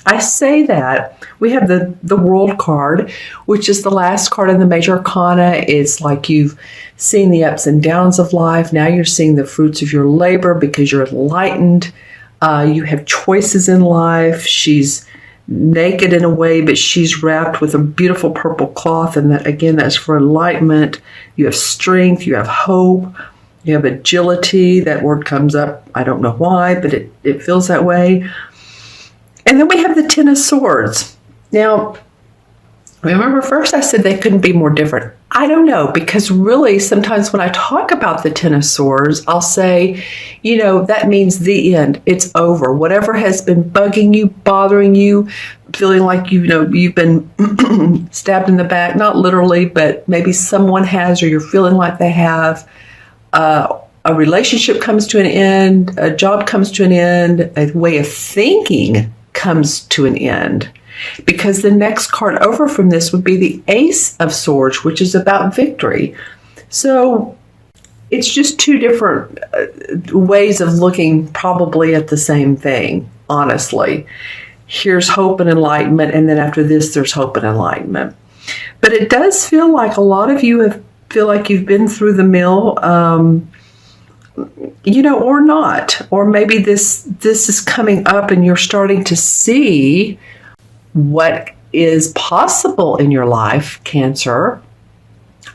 I say that. We have the World card, which is the last card in the Major Arcana. It's like you've seen the ups and downs of life. Now you're seeing the fruits of your labor because you're enlightened. You have choices in life. She's naked in a way, but she's wrapped with a beautiful purple cloth. And that, again, that's for enlightenment. You have strength. You have hope. You have agility. That word comes up. I don't know why, but it feels that way. And then we have the Ten of Swords. Now, remember first I said they couldn't be more different. I don't know, because really sometimes when I talk about the Ten of Swords, I'll say, that means the end. It's over. Whatever has been bugging you, bothering you, feeling like, you've been stabbed in the back, not literally, but maybe someone has, or you're feeling like they have. A relationship comes to an end, a job comes to an end, a way of thinking comes to an end. Because the next card over from this would be the Ace of Swords, which is about victory. So it's just two different ways of looking probably at the same thing, honestly. Here's hope and enlightenment, and then after this, there's hope and enlightenment. But it does feel like a lot of you feel like you've been through the mill, or not. Or maybe this is coming up and you're starting to see what is possible in your life, Cancer.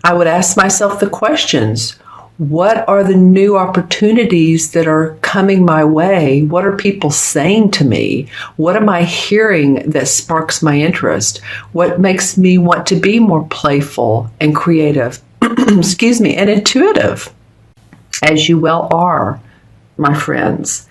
I would ask myself the questions. What are the new opportunities that are coming my way? What are people saying to me? What am I hearing that sparks my interest? What makes me want to be more playful and creative, and intuitive, as you well are, my friends.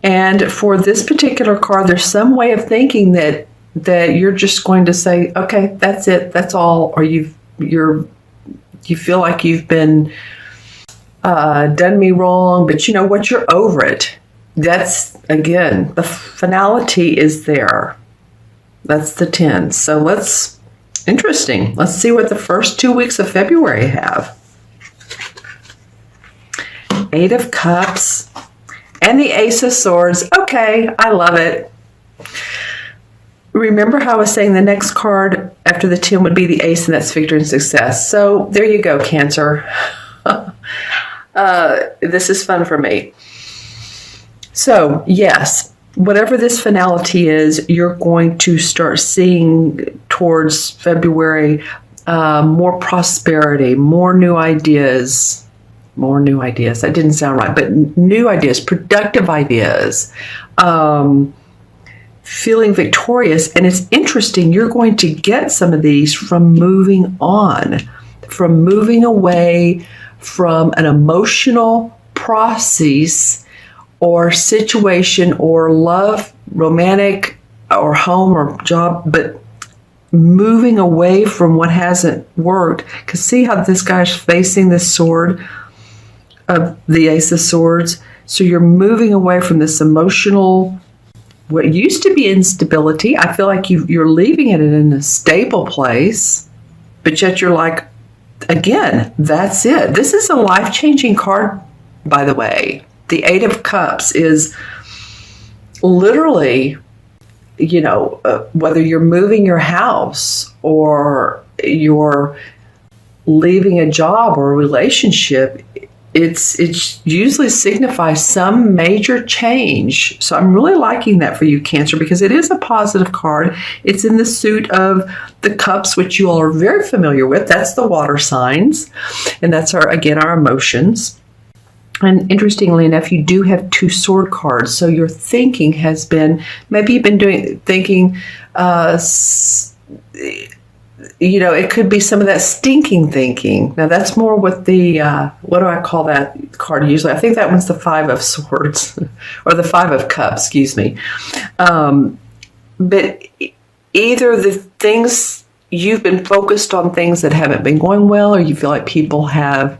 And for this particular card, there's some way of thinking that you're just going to say, okay, that's it, that's all, or you feel like you've been done me wrong, but you know what, you're over it. That's, again, the finality is there. That's the 10. So interesting. Let's see what the first 2 weeks of February have. 8 of Cups and the Ace of Swords. Okay, I love it. Remember how I was saying the next card after the 10 would be the Ace, and that's victory and success. So there you go, Cancer. This is fun for me. So, yes, whatever this finality is, you're going to start seeing towards February more prosperity, more new ideas. That didn't sound right, but new ideas, productive ideas. Feeling victorious. And it's interesting, you're going to get some of these from moving on, from moving away from an emotional process or situation or love, romantic or home or job, but moving away from what hasn't worked. Because see how this guy's facing this sword of the Ace of Swords? So you're moving away from this emotional, what used to be instability. I feel like you're leaving it in a stable place, but yet you're like, again, that's it. This is a life-changing card, by the way. The 8 of Cups is literally, whether you're moving your house or you're leaving a job or a relationship, it usually signifies some major change. So I'm really liking that for you, Cancer, because it is a positive card. It's in the suit of the Cups, which you all are very familiar with. That's the water signs, and that's our emotions. And interestingly enough, you do have 2 sword cards. So your thinking has been, maybe you've been thinking, it could be some of that stinking thinking. Now that's more with the, what do I call that card usually? I think that one's the 5 of Swords or the 5 of Cups, excuse me. But either the things, you've been focused on things that haven't been going well, or you feel like people have,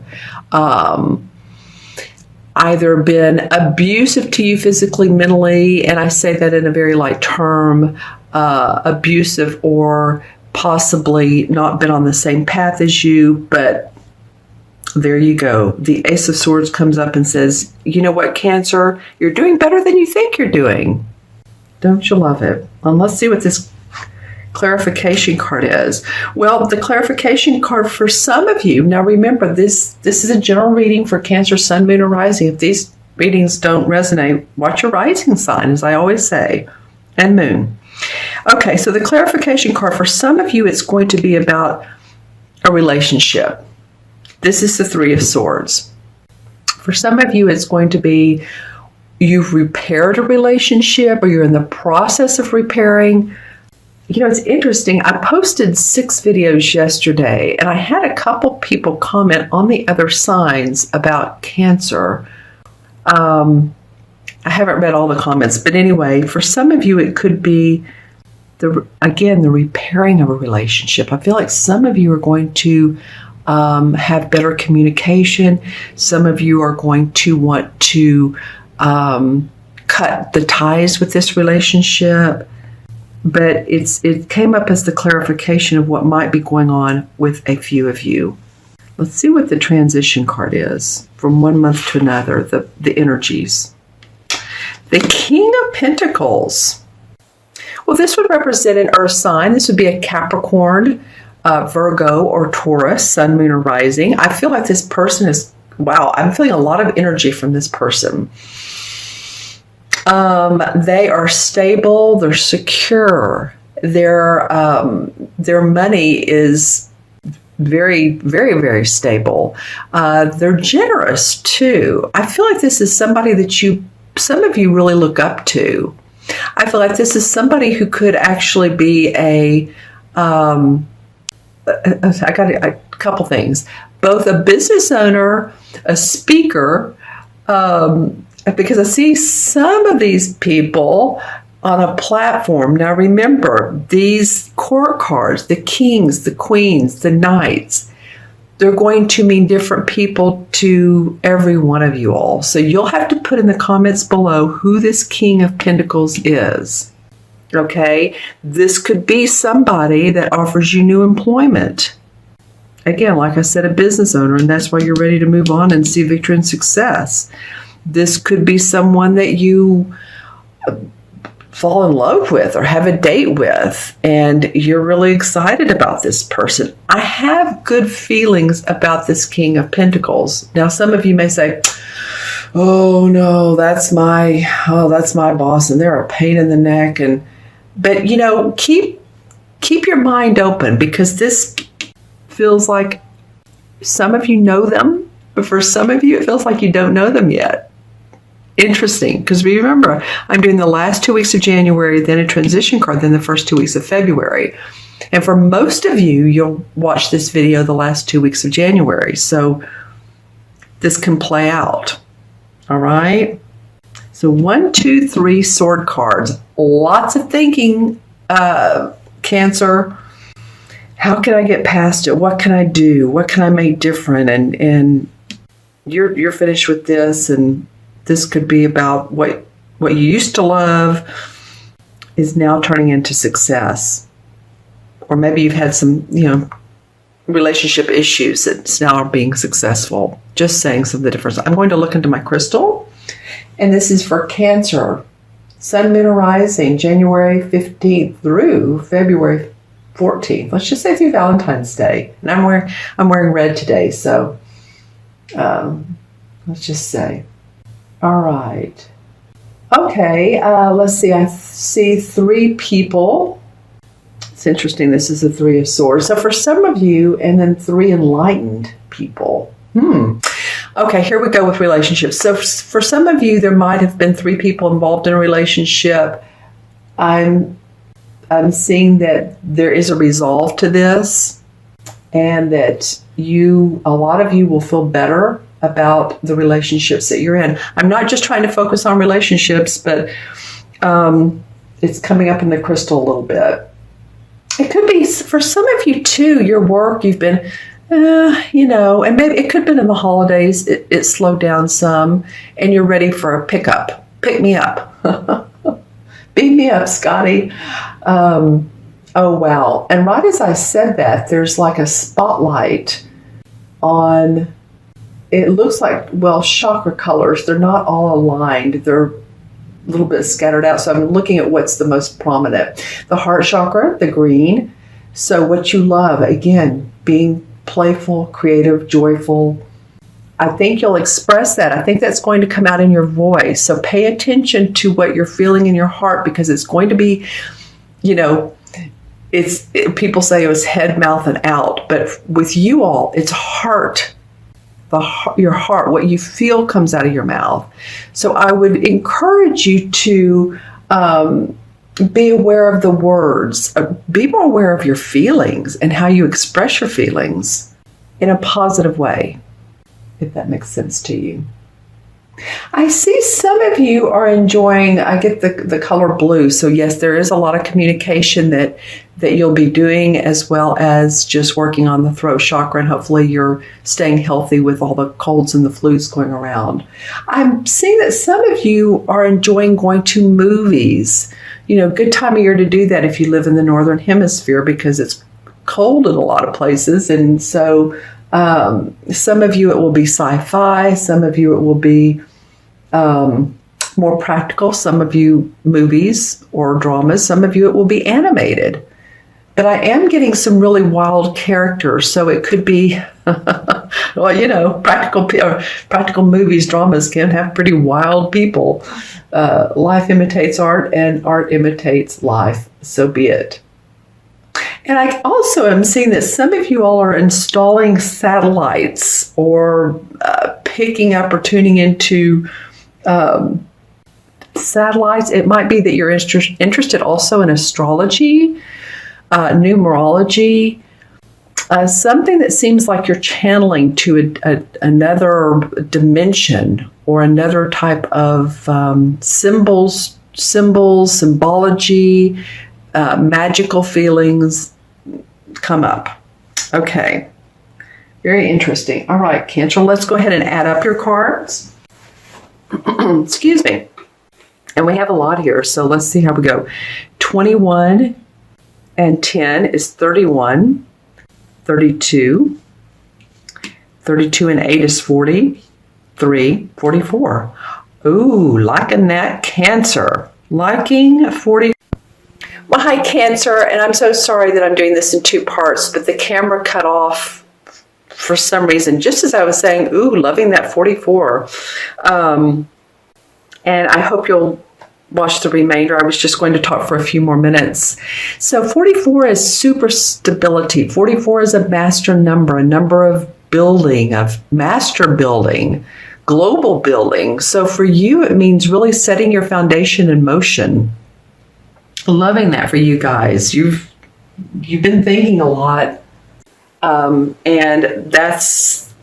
either been abusive to you physically, mentally, and I say that in a very light term, abusive, or possibly not been on the same path as you, but there you go. The Ace of Swords comes up and says, you know what, Cancer, you're doing better than you think you're doing. Don't you love it? And let's see what this clarification card is. Well, the clarification card for some of you, now remember, this is a general reading for Cancer, Sun, Moon, or Rising. If these readings don't resonate, watch your rising sign, as I always say, and moon. Okay, so the clarification card for some of you, it's going to be about a relationship. This is the Three of Swords. For some of you, it's going to be you've repaired a relationship or you're in the process of repairing. You know, it's interesting. I posted 6 videos yesterday, and I had a couple people comment on the other signs about Cancer. I haven't read all the comments, but anyway, for some of you, it could be, the repairing of a relationship. I feel like some of you are going to have better communication. Some of you are going to want to cut the ties with this relationship. But it came up as the clarification of what might be going on with a few of you. Let's see what the transition card is from one month to another, the energies. The King of Pentacles. Well, this would represent an earth sign. This would be a Capricorn, Virgo, or Taurus, Sun, Moon, or Rising. I feel like this person is, wow, I'm feeling a lot of energy from this person. They are stable, they're secure, their money is very, very, very stable. They're generous too. I feel like this is somebody that some of you really look up to. I feel like this is somebody who could actually be I got a couple things, both a business owner, a speaker, because I see some of these people on a platform. Now remember, these court cards, the kings, the queens, the knights, they're going to mean different people to every one of you all. So you'll have to put in the comments below who this King of Pentacles is. Okay? This could be somebody that offers you new employment. Again, like I said, a business owner, and that's why you're ready to move on and see victory and success. This could be someone that you fall in love with or have a date with, and you're really excited about this person. I have good feelings about this King of Pentacles. Now, some of you may say, oh no, that's my boss and they're a pain in the neck. But you know, keep your mind open, because this feels like some of you know them, but for some of you, it feels like you don't know them yet. Interesting, because remember, I'm doing the last 2 weeks of January, then a transition card, then the first 2 weeks of February. And for most of you, you'll watch this video the last 2 weeks of January. So this can play out. All right? So 1, 2, 3 sword cards. Lots of thinking, Cancer. How can I get past it? What can I do? What can I make different? And you're finished with this, and this could be about what you used to love is now turning into success. Or maybe you've had some, relationship issues that now are being successful. Just saying some of the difference. I'm going to look into my crystal, and this is for Cancer, Sun, Moon, or Rising, January 15th through February 14th. Let's just say through Valentine's Day. And I'm wearing red today, so let's just say. All right. Okay, let's see. I see 3 people. It's interesting. This is the 3 of Swords. So for some of you, and then 3 enlightened people. Okay, here we go with relationships. So for some of you, there might have been 3 people involved in a relationship. I'm seeing that there is a resolve to this, and that a lot of you will feel better about the relationships that you're in. I'm not just trying to focus on relationships, but it's coming up in the crystal a little bit. It could be for some of you too, your work, you've been, and maybe it could have been in the holidays, it slowed down some, and you're ready for a pickup. Pick me up. Beat me up, Scotty. Oh, wow. And right as I said that, there's like a spotlight on, it looks like, chakra colors. They're not all aligned. They're little bit scattered out. So I'm looking at what's the most prominent. The heart chakra, the green. So what you love, again, being playful, creative, joyful. I think you'll express that. I think that's going to come out in your voice. So pay attention to what you're feeling in your heart, because it's going to be, people say it was head, mouth, and out. But with you all, it's heart. Your heart, what you feel comes out of your mouth. So I would encourage you to be aware of the words. Be more aware of your feelings and how you express your feelings in a positive way, if that makes sense to you. I see some of you are enjoying, I get the color blue. So yes, there is a lot of communication that you'll be doing, as well as just working on the throat chakra, and hopefully you're staying healthy with all the colds and the flus going around. I'm seeing that some of you are enjoying going to movies. Good time of year to do that if you live in the Northern Hemisphere, because it's cold in a lot of places. And so some of you it will be sci-fi, some of you it will be more practical, some of you movies or dramas, some of you it will be animated. But I am getting some really wild characters, so it could be, practical movies, dramas can have pretty wild people. Life imitates art, and art imitates life, so be it. And I also am seeing that some of you all are installing satellites, or picking up or tuning into satellites. It might be that you're interested also in astrology, numerology, something that seems like you're channeling to another dimension, or another type of symbology, magical feelings come up. Okay. Very interesting. All right, Cancer, let's go ahead and add up your cards. Excuse me. And we have a lot here, so let's see how we go. 21 and 10 is 31. 32. 32 and 8 is 43. 44. Ooh, liking that, Cancer. Liking 40. Well, hi, Cancer, and I'm so sorry that I'm doing this in two parts, but the camera cut off for some reason, just as I was saying, ooh, loving that 44. And I hope you'll watch the remainder. I was just going to talk for a few more minutes. So 44 is super stability. 44 is a master number, a number of building, of master building, global building. So for you, it means really setting your foundation in motion. Loving that for you guys. You've been thinking a lot, and that's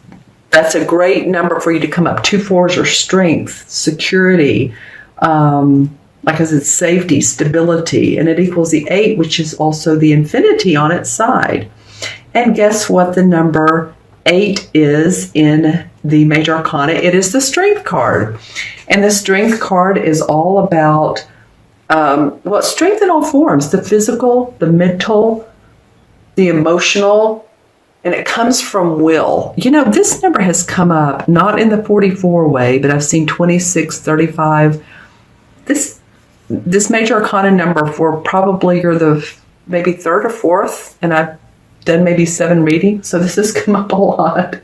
a great number for you to come up. 2 4s are strength, security, like I said, safety, stability, and it equals the 8, which is also the infinity on its side. And guess what the number 8 is in the Major Arcana? It is the Strength card, and the Strength card is all about strength in all forms: the physical, the mental, the emotional, and it comes from will. This number has come up, not in the 44 way, but I've seen 26, 35. This Major Arcana number, for probably you're the maybe 3rd or 4th, and I've done maybe 7 readings, so this has come up a lot.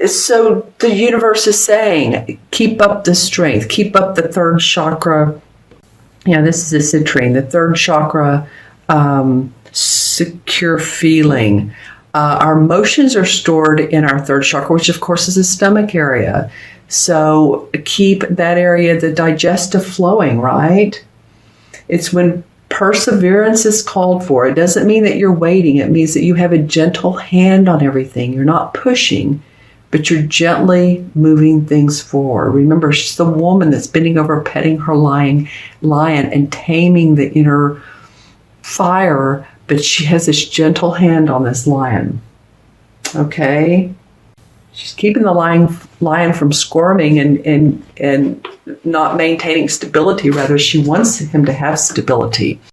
So the universe is saying, keep up the strength, keep up the 3rd chakra. This is a citrine, the 3rd chakra, secure feeling. Our emotions are stored in our 3rd chakra, which of course is the stomach area. So keep that area, the digestive, flowing, right? It's when perseverance is called for. It doesn't mean that you're waiting. It means that you have a gentle hand on everything. You're not pushing, but you're gently moving things forward. Remember, she's the woman that's bending over, petting her lion and taming the inner fire, but she has this gentle hand on this lion. Okay? She's keeping the lion from squirming and not maintaining stability. Rather, she wants him to have stability.